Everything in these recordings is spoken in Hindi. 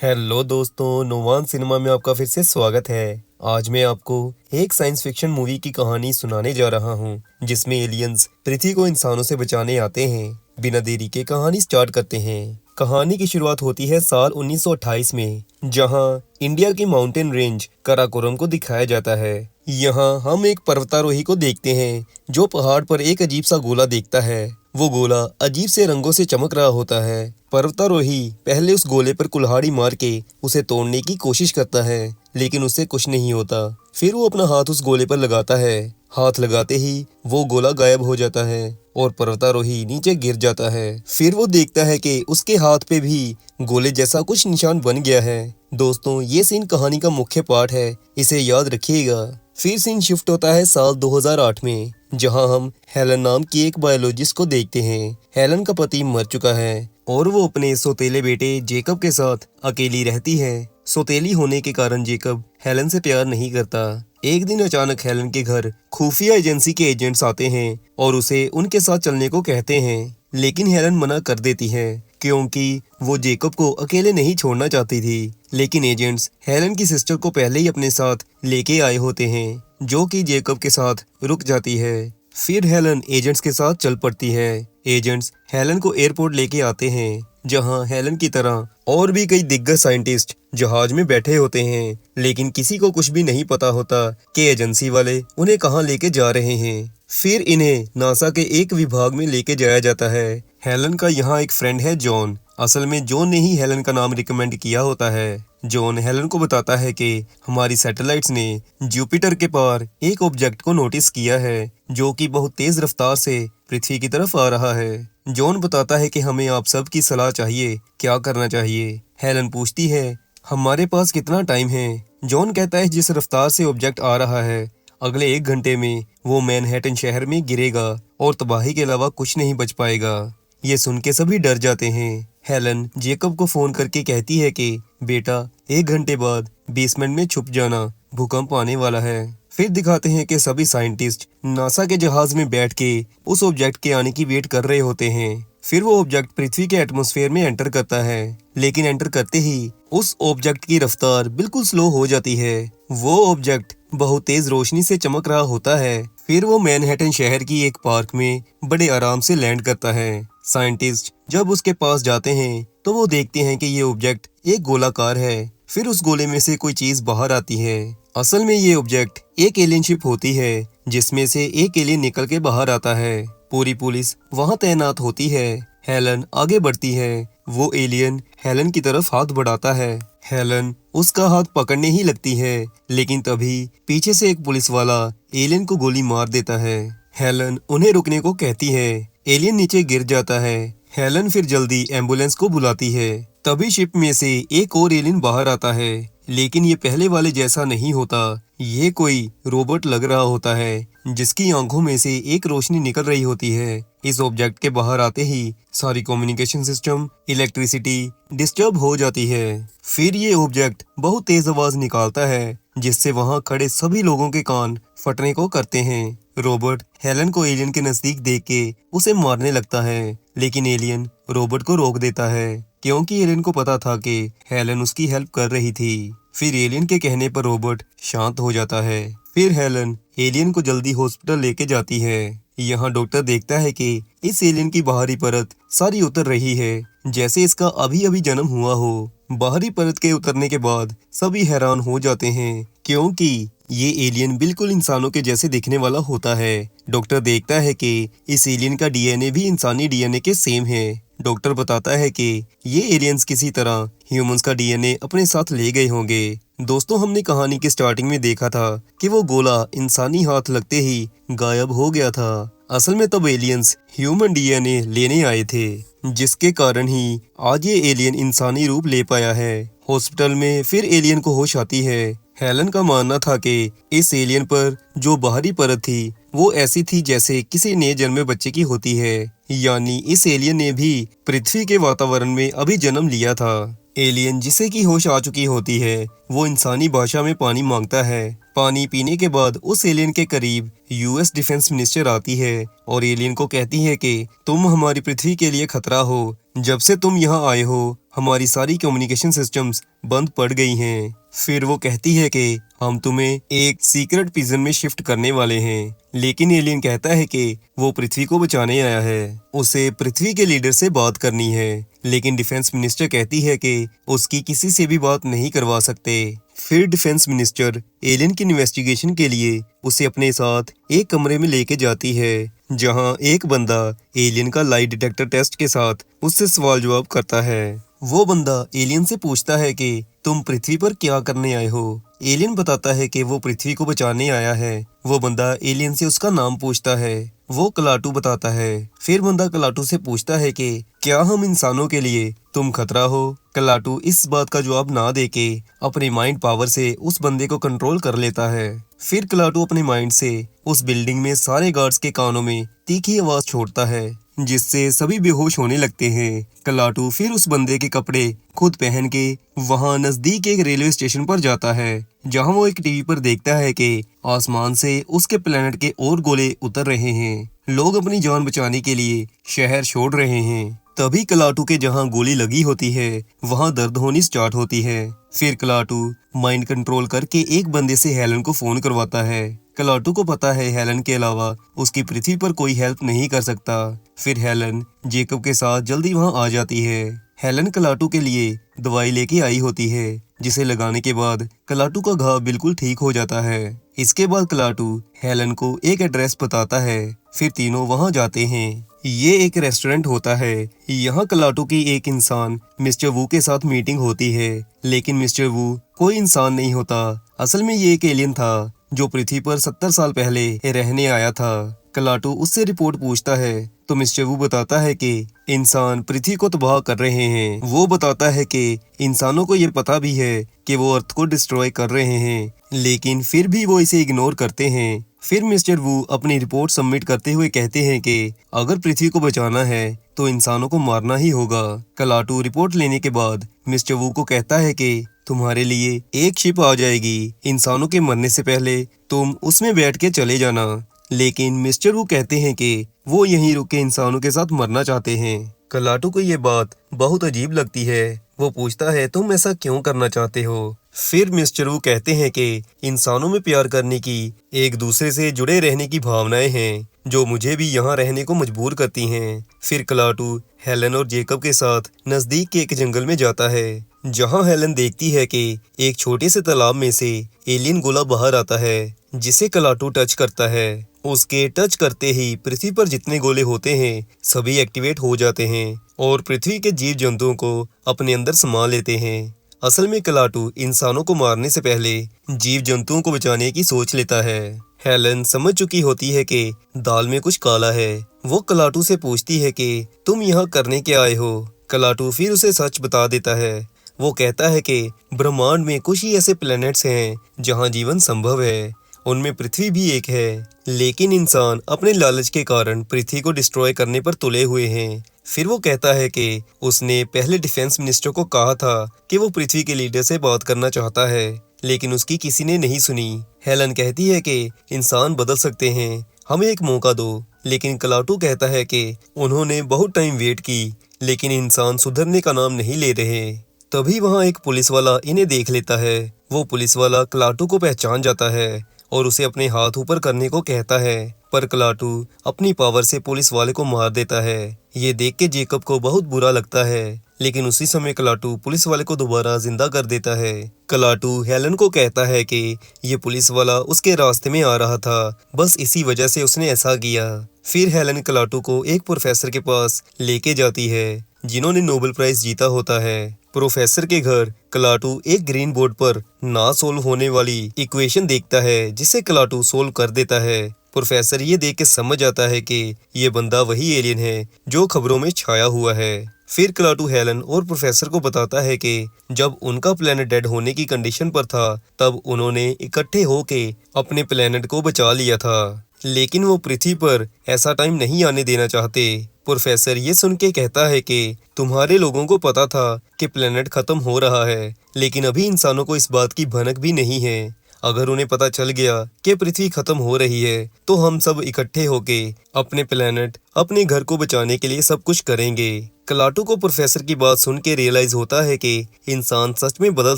हेलो दोस्तों, नोवान सिनेमा में आपका फिर से स्वागत है। आज मैं आपको एक साइंस फिक्शन मूवी की कहानी सुनाने जा रहा हूँ जिसमें एलियंस पृथ्वी को इंसानों से बचाने आते हैं। बिना देरी के कहानी स्टार्ट करते हैं। कहानी की शुरुआत होती है साल 1928 में, जहाँ इंडिया की माउंटेन रेंज काराकोरम को दिखाया जाता है। यहाँ हम एक पर्वतारोही को देखते हैं जो पहाड़ पर एक अजीब सा गोला देखता है। वो गोला अजीब से रंगों से चमक रहा होता है। पर्वतारोही पहले उस गोले पर कुल्हाड़ी मार के उसे तोड़ने की कोशिश करता है, लेकिन उससे कुछ नहीं होता। फिर वो अपना हाथ उस गोले पर लगाता है। हाथ लगाते ही वो गोला गायब हो जाता है और पर्वतारोही नीचे गिर जाता है। फिर वो देखता है कि उसके हाथ पे भी गोले जैसा कुछ निशान बन गया है। दोस्तों, ये सीन कहानी का मुख्य पार्ट है, इसे याद रखिएगा। फिर सीन शिफ्ट होता है साल 2008 में, जहां हम हेलन नाम की एक बायोलॉजिस्ट को देखते हैं। हेलन का पति मर चुका है और वो अपने सौतेले बेटे जेकब के साथ अकेली रहती है। सौतेली होने के कारण जेकब हेलन से प्यार नहीं करता। एक दिन अचानक हेलन के घर खुफिया एजेंसी के एजेंट्स आते हैं और उसे उनके साथ चलने को कहते हैं, लेकिन हेलन मना कर देती है क्योंकि वो जेकब को अकेले नहीं छोड़ना चाहती थी। लेकिन एजेंट्स हेलन की सिस्टर को पहले ही अपने साथ लेके आए होते हैं, जो कि जेकब के साथ रुक जाती है। फिर हेलन एजेंट्स के साथ चल पड़ती है। एजेंट्स हेलन को एयरपोर्ट लेके आते हैं, जहां हेलन की तरह और भी कई दिग्गज साइंटिस्ट जहाज में बैठे होते हैं, लेकिन किसी को कुछ भी नहीं पता होता कि एजेंसी वाले उन्हें कहां लेके जा रहे हैं। फिर इन्हें नासा के एक विभाग में लेके जाया जाता है। हेलन का यहाँ एक फ्रेंड है जॉन। असल में जॉन ने ही हेलन का नाम रिकमेंड किया होता है। जॉन हेलन को बताता है कि हमारी सैटेलाइट्स ने जुपिटर के पार एक ऑब्जेक्ट को नोटिस किया है, जो कि बहुत तेज रफ्तार से पृथ्वी की तरफ आ रहा है। जॉन बताता है कि हमें आप सब की सलाह चाहिए, क्या करना चाहिए। हेलन पूछती है, हमारे पास कितना टाइम है? जॉन कहता है, जिस रफ्तार से ऑब्जेक्ट आ रहा है, अगले 1 घंटे में वो मैनहट्टन शहर में गिरेगा और तबाही के अलावा कुछ नहीं बच पाएगा। ये सुन के सभी डर जाते हैं। हेलन जेकब को फोन करके कहती है कि बेटा, 1 घंटे बाद बेसमेंट में छुप जाना, भूकंप आने वाला है। फिर दिखाते हैं कि सभी साइंटिस्ट नासा के जहाज में बैठ के उस ऑब्जेक्ट के आने की वेट कर रहे होते हैं। फिर वो ऑब्जेक्ट पृथ्वी के एटमॉस्फेयर में एंटर करता है, लेकिन एंटर करते ही उस ऑब्जेक्ट की रफ्तार बिल्कुल स्लो हो जाती है। वो ऑब्जेक्ट बहुत तेज रोशनी से चमक रहा होता है। फिर वो मैनहट्टन शहर की एक पार्क में बड़े आराम से लैंड करता है। साइंटिस्ट जब उसके पास जाते हैं तो वो देखते हैं कि ये ऑब्जेक्ट एक गोलाकार है। फिर उस गोले में से कोई चीज बाहर आती है। असल में ये ऑब्जेक्ट एक एलियन शिप होती है, जिसमें से एक एलियन निकल के बाहर आता है। पूरी पुलिस वहां तैनात होती है। हेलन आगे बढ़ती है। वो एलियन हेलन की तरफ हाथ बढ़ाता है। हेलन उसका हाथ पकड़ने ही लगती है, लेकिन तभी पीछे से एक पुलिस वाला एलियन को गोली मार देता है। हेलन उन्हें रुकने को कहती है। एलियन नीचे गिर जाता है। हेलन फिर जल्दी एम्बुलेंस को बुलाती है। तभी शिप में से एक और एलियन बाहर आता है, लेकिन ये पहले वाले जैसा नहीं होता। ये कोई रोबोट लग रहा होता है, जिसकी आंखों में से एक रोशनी निकल रही होती है। इस ऑब्जेक्ट के बाहर आते ही सारी कम्युनिकेशन सिस्टम, इलेक्ट्रिसिटी डिस्टर्ब हो जाती है। फिर ये ऑब्जेक्ट बहुत तेज आवाज निकालता है, जिससे वहां खड़े सभी लोगों के कान फटने को करते हैं। रोबोट हेलन को एलियन के नजदीक देख के उसे मारने लगता है, लेकिन एलियन रोबोट को रोक देता है, क्योंकि एलियन को पता था कि हेलन उसकी हेल्प कर रही थी। फिर एलियन के कहने पर रोबोट शांत हो जाता है। फिर हेलन एलियन को जल्दी हॉस्पिटल लेके जाती है। यहाँ डॉक्टर देखता है कि इस एलियन की बाहरी परत सारी उतर रही है, जैसे इसका अभी अभी जन्म हुआ हो। बाहरी परत के उतरने के बाद सभी हैरान हो जाते हैं, क्योंकि ये एलियन बिल्कुल इंसानों के जैसे दिखने वाला होता है। डॉक्टर देखता है कि इस एलियन का डीएनए भी इंसानी डीएनए के सेम है। डॉक्टर बताता है कि ये एलियंस किसी तरह ह्यूमंस का डीएनए अपने साथ ले गए होंगे। दोस्तों, हमने कहानी की स्टार्टिंग में देखा था कि वो गोला इंसानी हाथ लगते ही गायब हो गया था। असल में तब एलियंस ह्यूमन डीएनए लेने आए थे, जिसके कारण ही आज ये एलियन इंसानी रूप ले पाया है। हॉस्पिटल में फिर एलियन को होश आती है। हेलन का मानना था कि इस एलियन पर जो बाहरी परत थी वो ऐसी थी जैसे किसी नए जन्मे बच्चे की होती है, यानी इस एलियन ने भी पृथ्वी के वातावरण में अभी जन्म लिया था। एलियन जिसे की होश आ चुकी होती है, वो इंसानी भाषा में पानी मांगता है। पानी पीने के बाद उस एलियन के करीब यूएस डिफेंस मिनिस्टर आती है और एलियन को कहती है कि तुम हमारी पृथ्वी के लिए खतरा हो। जब से तुम यहाँ आए हो, हमारी सारी कम्युनिकेशन सिस्टम्स बंद पड़ गई हैं। फिर वो कहती है कि हम तुम्हें एक सीक्रेट प्रिजन में शिफ्ट करने वाले हैं, लेकिन एलियन कहता है कि वो पृथ्वी को बचाने आया है, उसे पृथ्वी के लीडर से बात करनी है। लेकिन डिफेंस मिनिस्टर कहती है कि उसकी किसी से भी बात नहीं करवा सकते। फिर डिफेंस मिनिस्टर एलियन की इन्वेस्टिगेशन के लिए उसे अपने साथ एक कमरे में लेके जाती है, जहां एक बंदा एलियन का लाई डिटेक्टर टेस्ट के साथ उससे सवाल जवाब करता है। वो बंदा एलियन से पूछता है कि तुम पृथ्वी पर क्या करने आए हो। एलियन बताता है कि वो पृथ्वी को बचाने आया है। वो बंदा एलियन से उसका नाम पूछता है। वो क्लाटू बताता है। फिर बंदा क्लाटू से पूछता है कि क्या हम इंसानों के लिए तुम खतरा हो। क्लाटू इस बात का जवाब ना देके अपने माइंड पावर से उस बंदे को कंट्रोल कर लेता है। फिर क्लाटू अपने माइंड से उस बिल्डिंग में सारे गार्ड्स के कानों में तीखी आवाज छोड़ता है, जिससे सभी बेहोश होने लगते हैं। क्लाटू फिर उस बंदे के कपड़े खुद पहन के वहां नजदीक एक रेलवे स्टेशन पर जाता है, जहां वो एक टीवी पर देखता है कि आसमान से उसके प्लेनेट के और गोले उतर रहे हैं। लोग अपनी जान बचाने के लिए शहर छोड़ रहे हैं। तभी क्लाटू के जहां गोली लगी होती है वहां दर्द होनी स्टार्ट होती है। फिर क्लाटू माइंड कंट्रोल करके एक बंदे से हेलन को फोन करवाता है। क्लाटू को पता है हेलन के अलावा उसकी पृथ्वी पर कोई हेल्प नहीं कर सकता। फिर हेलन जेकब के साथ जल्दी वहां आ जाती है। हेलन क्लाटू के लिए दवाई लेके आई होती है, जिसे लगाने के बाद क्लाटू का घाव बिल्कुल ठीक हो जाता है। इसके बाद क्लाटू हेलन को एक एड्रेस बताता है। फिर तीनों वहां जाते हैं। ये एक रेस्टोरेंट होता है। यहाँ क्लाटू की एक इंसान मिस्टर वू के साथ मीटिंग होती है, लेकिन मिस्टर वू कोई इंसान नहीं होता। असल में ये एक एलियन था जो पृथ्वी पर 70 साल पहले रहने आया था। क्लाटू उससे रिपोर्ट पूछता है तो मिस्टर वू बताता है कि इंसान पृथ्वी को तबाह कर रहे हैं। वो बताता है कि इंसानों को ये पता भी है कि वो अर्थ को डिस्ट्रॉय कर रहे हैं, लेकिन फिर भी वो इसे इग्नोर करते हैं। फिर मिस्टर वू अपनी रिपोर्ट सबमिट करते हुए कहते हैं कि अगर पृथ्वी को बचाना है तो इंसानों को मारना ही होगा। क्लाटू रिपोर्ट लेने के बाद मिस्टर वू को कहता है कि तुम्हारे लिए एक शिप आ जाएगी, इंसानों के मरने से पहले तुम उसमें बैठ के चले जाना। लेकिन मिस्टर वू कहते हैं कि वो यहीं रुक के इंसानों के साथ मरना चाहते हैं। क्लाटू को ये बात बहुत अजीब लगती है। वो पूछता है तुम ऐसा क्यों करना चाहते हो। फिर मिस्टर वू कहते हैं कि इंसानों में प्यार करने की, एक दूसरे से जुड़े रहने की भावनाएं हैं जो मुझे भी यहाँ रहने को मजबूर करती हैं। फिर क्लाटू हेलन और जेकब के साथ नजदीक के एक जंगल में जाता है, जहाँ हेलन देखती है कि एक छोटे से तालाब में से एलियन गोला बाहर आता है, जिसे क्लाटू टच करता है। उसके टच करते ही पृथ्वी पर जितने गोले होते हैं सभी एक्टिवेट हो जाते हैं और पृथ्वी के जीव जंतुओं को अपने अंदर समा लेते हैं। असल में क्लाटू इंसानों को मारने से पहले जीव जंतुओं को बचाने की सोच लेता है। हेलन समझ चुकी होती है कि दाल में कुछ काला है। वो क्लाटू से पूछती है कि तुम यहाँ करने क्या आए हो। क्लाटू फिर उसे सच बता देता है। वो कहता है कि ब्रह्मांड में कुछ ही ऐसे प्लैनेट्स हैं जहाँ जीवन संभव है, उनमें पृथ्वी भी एक है। लेकिन इंसान अपने लालच के कारण पृथ्वी को डिस्ट्रॉय करने पर तुले हुए हैं। फिर वो कहता है कि उसने पहले डिफेंस मिनिस्टर को कहा था कि वो पृथ्वी के लीडर से बात करना चाहता है, लेकिन उसकी किसी ने नहीं सुनी। हेलन कहती है कि इंसान बदल सकते हैं, हमें एक मौका दो। लेकिन क्लाटू कहता है कि उन्होंने बहुत टाइम वेट की, लेकिन इंसान सुधरने का नाम नहीं ले रहे। तभी वहाँ एक पुलिस वाला इन्हें देख लेता है। वो पुलिस वाला क्लाटू को पहचान जाता है और उसे अपने हाथ ऊपर करने को कहता है, पर क्लाटू अपनी पावर से पुलिस वाले को मार देता है। ये देख के जेकब को बहुत बुरा लगता है, लेकिन उसी समय क्लाटू पुलिस वाले को दोबारा जिंदा कर देता है। क्लाटू हेलन को कहता है कि ये पुलिस वाला उसके रास्ते में आ रहा था, बस इसी वजह से उसने ऐसा किया। फिर हेलन क्लाटू को एक प्रोफेसर के पास लेके जाती है जिन्होंने नोबेल प्राइज जीता होता है। प्रोफेसर के घर क्लाटू एक ग्रीन बोर्ड पर ना सोल्व होने वाली इक्वेशन देखता है, जिसे क्लाटू सोल्व कर देता है। प्रोफेसर ये देख के समझ आता है कि ये बंदा वही एलियन है जो खबरों में छाया हुआ है। फिर क्लाटू हेलन और प्रोफेसर को बताता है कि जब उनका प्लेनेट डेड होने की कंडीशन पर था, तब उन्होंने इकट्ठे होके अपने प्लेनेट को बचा लिया था, लेकिन वो पृथ्वी पर ऐसा टाइम नहीं आने देना चाहते। प्रोफेसर ये सुन के कहता है कि तुम्हारे लोगों को पता था कि प्लेनेट खत्म हो रहा है, लेकिन अभी इंसानों को इस बात की भनक भी नहीं है। अगर उन्हें पता चल गया कि पृथ्वी खत्म हो रही है, तो हम सब इकट्ठे होके अपने प्लेनेट, अपने घर को बचाने के लिए सब कुछ करेंगे। क्लाटू को प्रोफेसर की बात सुन के रियलाइज होता है कि इंसान सच में बदल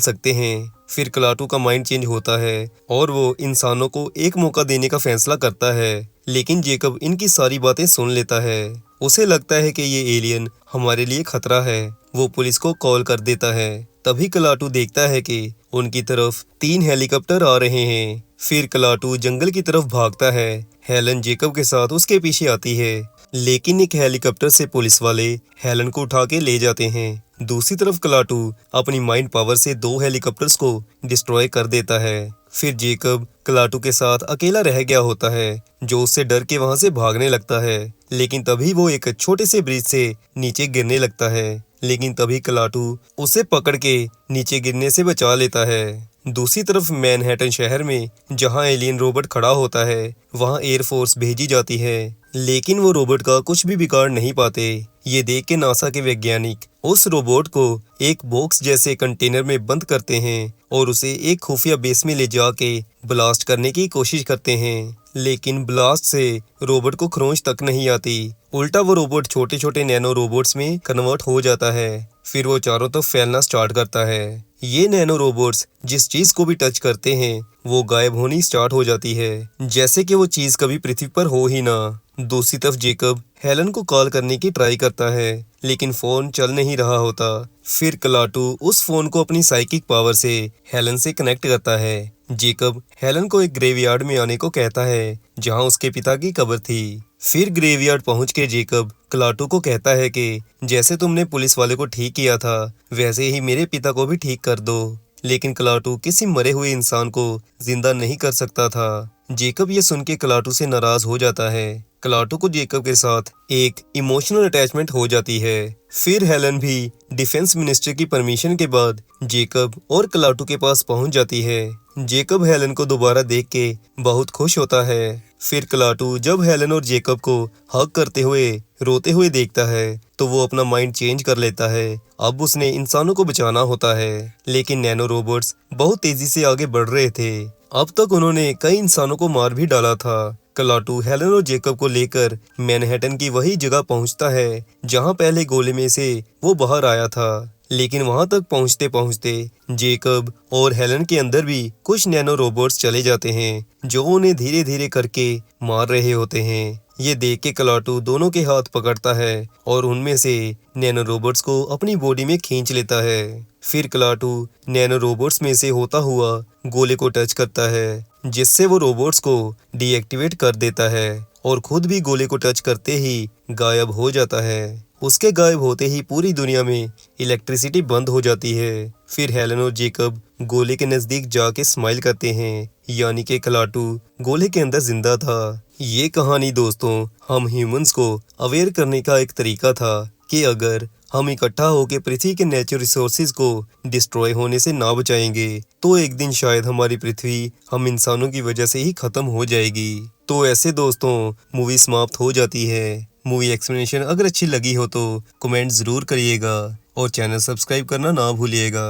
सकते हैं। फिर क्लाटू का माइंड चेंज होता है और वो इंसानों को एक मौका देने का फैसला करता है। लेकिन जेकब इनकी सारी बातें सुन लेता है। उसे लगता है कि ये एलियन हमारे लिए खतरा है। वो पुलिस को कॉल कर देता है। तभी क्लाटू देखता है कि उनकी तरफ 3 हेलीकॉप्टर आ रहे हैं। फिर क्लाटू जंगल की तरफ भागता है। हेलन जेकब के साथ उसके पीछे आती है, लेकिन एक हेलीकॉप्टर से पुलिस वाले हेलन को उठा के ले जाते हैं। दूसरी तरफ क्लाटू अपनी माइंड पावर से 2 हेलीकॉप्टर्स को डिस्ट्रॉय कर देता है। फिर जेकब क्लाटू के साथ अकेला रह गया होता है, जो उससे डर के वहां से भागने लगता है। लेकिन तभी वो एक छोटे से ब्रिज से नीचे गिरने लगता है। लेकिन तभी क्लाटू उसे पकड़ के नीचे गिरने से बचा लेता है। दूसरी तरफ मैनहट्टन शहर में जहां एलियन रोबोट खड़ा होता है, वहां एयरफोर्स भेजी जाती है, लेकिन वो रोबोट का कुछ भी बिगाड़ नहीं पाते। ये देख के नासा के वैज्ञानिक उस रोबोट को एक बॉक्स जैसे कंटेनर में बंद करते हैं और उसे एक खुफिया बेस में ले जाके ब्लास्ट करने की कोशिश करते हैं। लेकिन ब्लास्ट से रोबोट को खरोंच तक नहीं आती। उल्टा वो रोबोट छोटे छोटे नैनो रोबोट्स में कन्वर्ट हो जाता है। फिर वो चारों तरफ फैलना स्टार्ट करता है। ये नैनो रोबोट्स जिस चीज को भी टच करते हैं वो गायब होनी स्टार्ट हो जाती है, जैसे कि वो चीज कभी पृथ्वी पर हो ही ना। दूसरी तरफ जेकब हेलन को कॉल करने की ट्राई करता है, लेकिन फोन चल नहीं रहा होता। फिर क्लाटू उस फोन को अपनी साइकिक पावर से हेलन से कनेक्ट करता है। जेकब हेलन को एक ग्रेवयार्ड में आने को कहता है, जहां उसके पिता की कब्र थी। फिर ग्रेवयार्ड पहुंच के जेकब क्लाटू को कहता है कि जैसे तुमने पुलिस वाले को ठीक किया था, वैसे ही मेरे पिता को भी ठीक कर दो। लेकिन क्लाटू किसी मरे हुए इंसान को जिंदा नहीं कर सकता था। जेकब ये सुन के क्लाटू से नाराज हो जाता है। क्लाटू को जेकब के साथ एक इमोशनल अटैचमेंट हो जाती है। फिर हेलन भी डिफेंस मिनिस्टर की परमिशन के बाद जेकब और क्लाटू के पास पहुंच जाती है। जेकब हेलन को दोबारा देख के बहुत खुश होता है। फिर क्लाटू जब हेलन और जेकब को हग करते हुए रोते हुए देखता है, तो वो अपना माइंड चेंज कर लेता है। अब उसने इंसानों को बचाना होता है, लेकिन नैनो रोबोट्स बहुत तेजी से आगे बढ़ रहे थे। अब तक उन्होंने कई इंसानों को मार भी डाला था। क्लाटू हेलन और जेकब को लेकर मैनहट्टन की वही जगह पहुंचता है जहां पहले गोले में से वो बाहर आया था। लेकिन वहां तक पहुंचते पहुंचते जेकब और हेलन के अंदर भी कुछ नैनो रोबोट्स चले जाते हैं, जो उन्हें धीरे धीरे करके मार रहे होते हैं। ये देख के क्लाटू दोनों के हाथ पकड़ता है और उनमें से नैनो रोबोट्स को अपनी बॉडी में खींच लेता है। फिर क्लाटू नैनो रोबोट्स में से होता हुआ गोले को टच करता है, जिससे वो रोबोट्स को डीएक्टिवेट कर देता है और खुद भी गोले को टच करते ही गायब हो जाता है। उसके गायब होते ही पूरी दुनिया में इलेक्ट्रिसिटी बंद हो जाती है। फिर हेलन और जेकब गोले के नजदीक जाके स्माइल करते हैं, यानी कि क्लाटू गोले के अंदर जिंदा था। ये कहानी दोस्तों हम ह्यूमंस को अवेयर करने का एक तरीका था कि अगर हम इकट्ठा होकर पृथ्वी के नेचुरल रिसोर्सेज को डिस्ट्रॉय होने से ना बचाएंगे, तो एक दिन शायद हमारी पृथ्वी हम इंसानों की वजह से ही खत्म हो जाएगी। तो ऐसे दोस्तों मूवी समाप्त हो जाती है। मूवी एक्सप्लेनेशन अगर अच्छी लगी हो तो कमेंट ज़रूर करिएगा और चैनल सब्सक्राइब करना ना भूलिएगा।